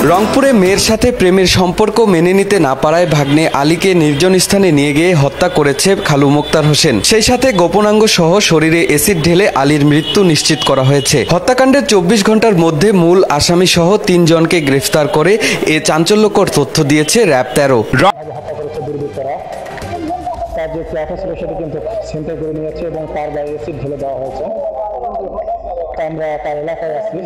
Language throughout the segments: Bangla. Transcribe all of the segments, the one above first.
রংপুরে মেয়ের সাথে প্রেমের সম্পর্ক মেনে নিতে না পারায় ভাগ্নে আলীকে নির্জন স্থানে নিয়ে গিয়ে হত্যা করেছে খালু মোক্তার হোসেন। সেই সাথে গোপনাঙ্গ সহ শরীরে অ্যাসিড ঢেলে আলীর মৃত্যু নিশ্চিত করা হয়েছে। হত্যাকাণ্ডের 24 ঘন্টার মধ্যে মূল আসামি সহ 3 জনকে গ্রেফতার করে এ চাঞ্চল্যকর তথ্য দিয়েছে র্যাব 13। তার যে ফ্ল্যাট ছিল সেটা কিন্তু ছিনতাই করে নিয়েছে এবং তার গায়ে অ্যাসিড ঢেলে দেওয়া হয়েছে। আমরা তার এলাকায় আছি।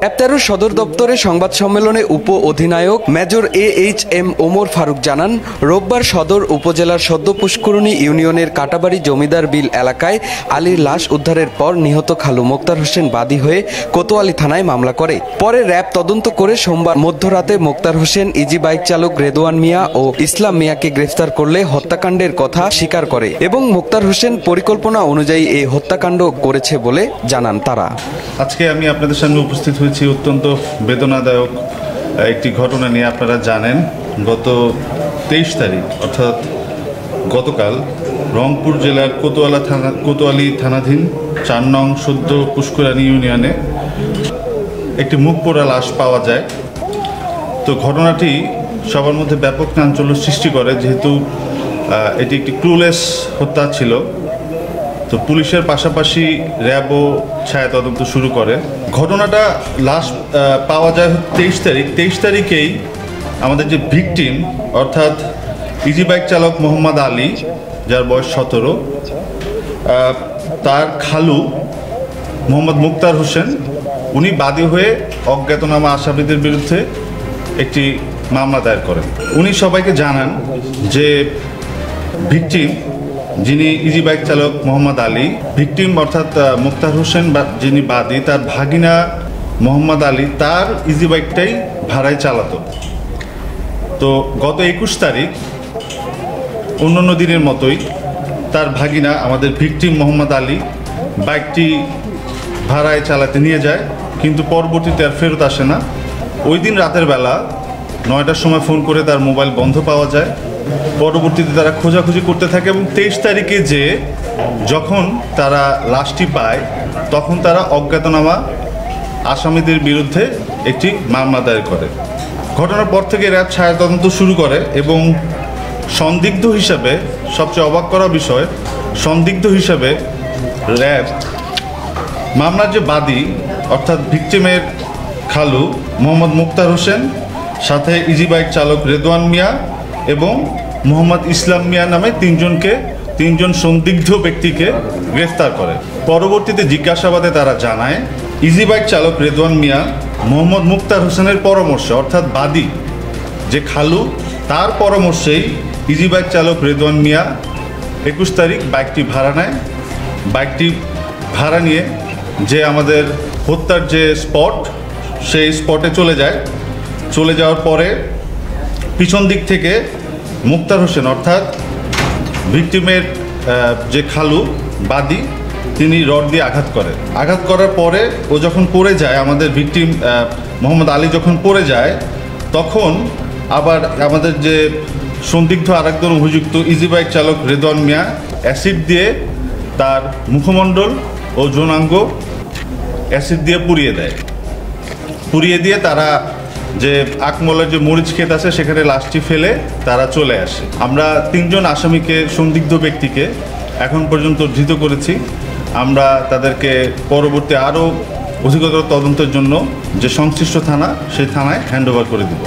র্যাব 13 সদর দপ্তরে সংবাদ সম্মেলনে উপ অধিনায়ক মেজর AHM ওমর ফারুক জানান, রোববার সদর উপজেলার সদ্য পুষ্করণী ইউনিয়নের কাটাবাড়ি জমিদার বিল এলাকায় আলীর লাশ উদ্ধারের পর নিহত খালু মোক্তার হোসেন বাদী হয়ে কোতোয়ালি থানায় মামলা করে। পরে র্যাব তদন্ত করে সোমবার মধ্যরাতে মোক্তার হোসেন, ইজি বাইক চালক রেদওয়ান মিয়া ও ইসলাম মিয়াকে গ্রেফতার করলে হত্যাকাণ্ডের কথা স্বীকার করে এবং মোক্তার হোসেন পরিকল্পনা অনুযায়ী এই হত্যাকাণ্ড করেছে বলে জানান তারা। আজকে আমি আপনাদের সামনে উপস্থিত হয়েছি অত্যন্ত বেদনাদায়ক একটি ঘটনা নিয়ে। আপনারা জানেন, গত 23 তারিখ অর্থাৎ গতকাল রংপুর জেলার কোতোয়ালি থানাধীন 4 নং সদ্য পুষ্করানী ইউনিয়নে একটি মুখ পোড়া লাশ পাওয়া যায়। তো ঘটনাটি সবার মধ্যে ব্যাপক চাঞ্চল্য সৃষ্টি করে, যেহেতু এটি একটি ক্লুলেস হত্যা ছিল। তো পুলিশের পাশাপাশি র্যাবও ছায়া তদন্ত শুরু করে। ঘটনাটা লাশ পাওয়া যায় 23 তারিখ। 23 তারিখেই আমাদের যে ভিকটিম অর্থাৎ ইজি বাইক চালক মোহাম্মদ আলী, যার বয়স 17, তার খালু মোহাম্মদ মুক্তার হোসেন, উনি বাদী হয়ে অজ্ঞাতনামা আসামিদের বিরুদ্ধে একটি মামলা দায়ের করেন। উনি সবাইকে জানান যে ভিকটিম, যিনি ইজি বাইক চালক মোহাম্মদ আলী, ভিকটিম অর্থাৎ মুক্তার হোসেন যিনি বাদী, তার ভাগিনা মোহাম্মদ আলী তার ইজি বাইকটাই ভাড়ায় চালাতো। তো গত 21 তারিখ অন্যান্য দিনের মতোই তার ভাগিনা আমাদের ভিকটিম মোহাম্মদ আলী বাইকটি ভাড়ায় চালাতে নিয়ে যায়, কিন্তু পরবর্তীতে আর ফেরত আসে না। ওই দিন রাতের বেলা 9টার সময় ফোন করে তার মোবাইল বন্ধ পাওয়া যায়। পরবর্তীতে তারা খোঁজাখুঁজি করতে থাকে এবং 23 তারিখে যখন তারা লাশটি পায়, তখন তারা অজ্ঞাতনামা আসামিদের বিরুদ্ধে একটি মামলা দায়ের করে। ঘটনার পর থেকে র্যাব ছায়া তদন্ত শুরু করে এবং সন্দিগ্ধ হিসাবে, সবচেয়ে অবাক করা বিষয়, সন্দিগ্ধ হিসাবে র্যাব মামলার যে বাদী অর্থাৎ ভিকটিমের খালু মোহাম্মদ মুক্তার হোসেন, সাথে ইজি বাইক চালক রেদওয়ান মিয়া এবং মোহাম্মদ ইসলাম মিয়া নামে 3 জন সন্দিগ্ধ ব্যক্তিকে গ্রেফতার করে। পরবর্তীতে জিজ্ঞাসাবাদে তারা জানায়, ইজি বাইক চালক রেদওয়ান মিয়া মোহাম্মদ মুক্তার হোসেনের পরামর্শে, অর্থাৎ বাদী যে খালু, তার পরামর্শেই ইজি বাইক চালক রেদওয়ান মিয়া 21 তারিখ বাইকটি ভাড়া নেয়। বাইকটি ভাড়া নিয়ে যে আমাদের হত্যার যে স্পট, সেই স্পটে চলে যায়। চলে যাওয়ার পরে পিছন দিক থেকে মুক্তার হোসেন অর্থাৎ ভিকটিমের যে খালু বাদী, তিনি রড দিয়ে আঘাত করে। আঘাত করার পরে ও যখন পড়ে যায়, আমাদের ভিকটিম মোহাম্মদ আলী যখন পড়ে যায়, তখন আবার আমাদের যে সন্দিগ্ধ আরেকজন অভিযুক্ত ইজি বাইক চালক রেদওয়ান মিয়া অ্যাসিড দিয়ে তার মুখমণ্ডল ও যৌনাঙ্গ অ্যাসিড দিয়ে পুড়িয়ে দেয়। পুড়িয়ে দিয়ে তারা যে আকমলের যে মরিচ ক্ষেত আছে সেখানে লাশটি ফেলে তারা চলে আসে। আমরা 3 জন আসামিকে, সন্দিগ্ধ ব্যক্তিকে এখন পর্যন্ত ধৃত করেছি। আমরা তাদেরকে পরবর্তী আরও অধিকতর তদন্তের জন্য যে সংশ্লিষ্ট থানা, সেই থানায় হ্যান্ডওভার করে দিব।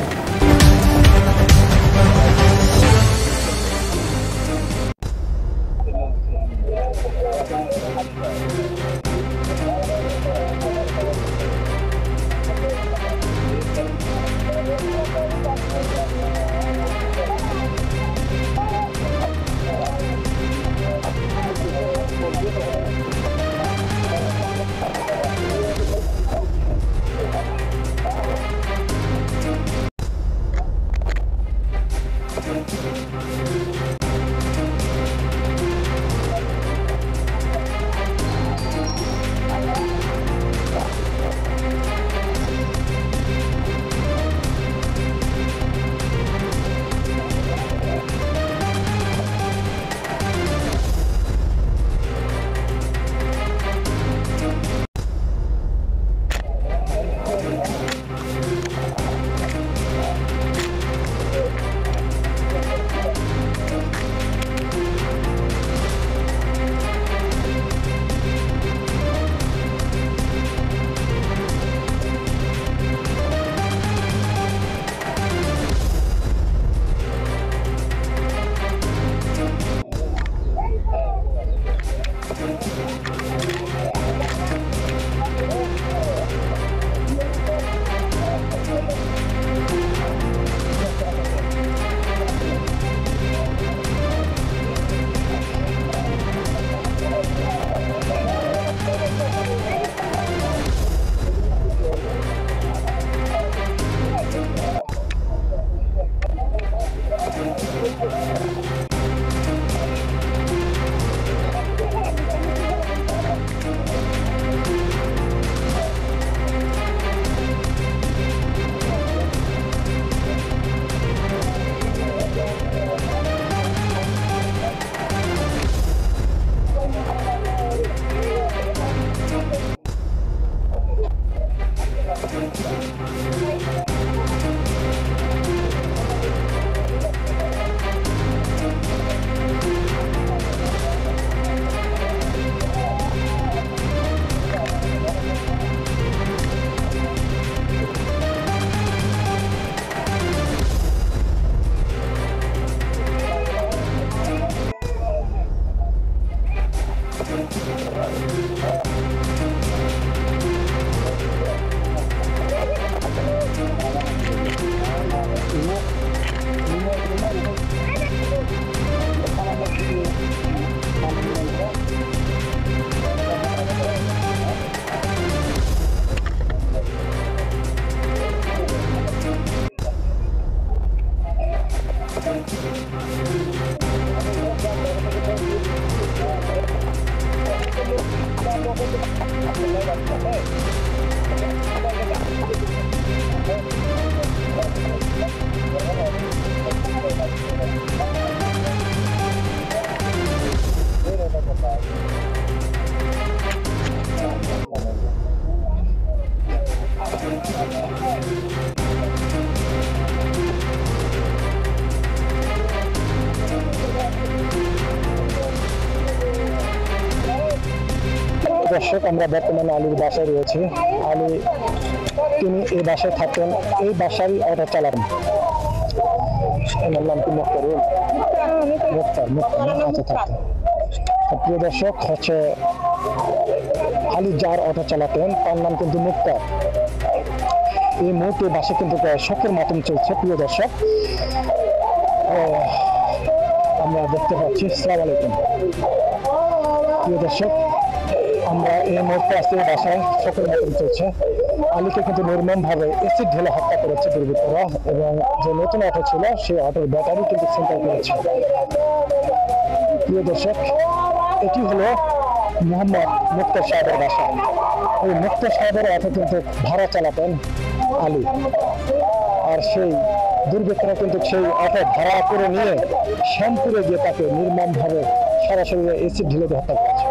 দর্শক, আমরা বর্তমানে আলীর বাসায় রয়েছি। আলী তিনি এই বাসায় থাকতেন, এই বাসারই অটো চালান। এনার নাম কি? মুক্তারুল। মুক্তার আচ্ছা থাকতেন। প্রিয় দর্শক, হচ্ছে আলী যার অটো চালাতেন তার নাম কিন্তু মুক্তার। এই মুহূর্তে বাসে কিন্তু শোকের মাতম চলছে। প্রিয় দর্শক, আমরা দেখতে পাচ্ছি। আসসালামু আলাইকুম প্রিয় দর্শক, আমরা এই মুহূর্তে আছি বাসায়, শোকের মাতম চলছে। আলীকে কিন্তু নির্মমভাবে এসিড ঢেলে হত্যা করেছে দুর্বৃত্তরা, এবং যে নতুন অটো ছিল সেই অটোর ব্যাটারি কিন্তু ছিনতাই করেছে। প্রিয় দর্শক, এটি হলো মোহাম্মদ মুক্তার সাহেবের বাসা। এই মুক্তার সাহেবের অটো কিন্তু ভাড়া চালাতেন আলী, আর সেই দুর্বৃত্তরা কিন্তু সেই অটো ভাড়া করে নিয়ে শ্যামপুরে গিয়ে তাকে নির্মমভাবে সরাসরি এসিড ঢেলে হত্যা করেছে।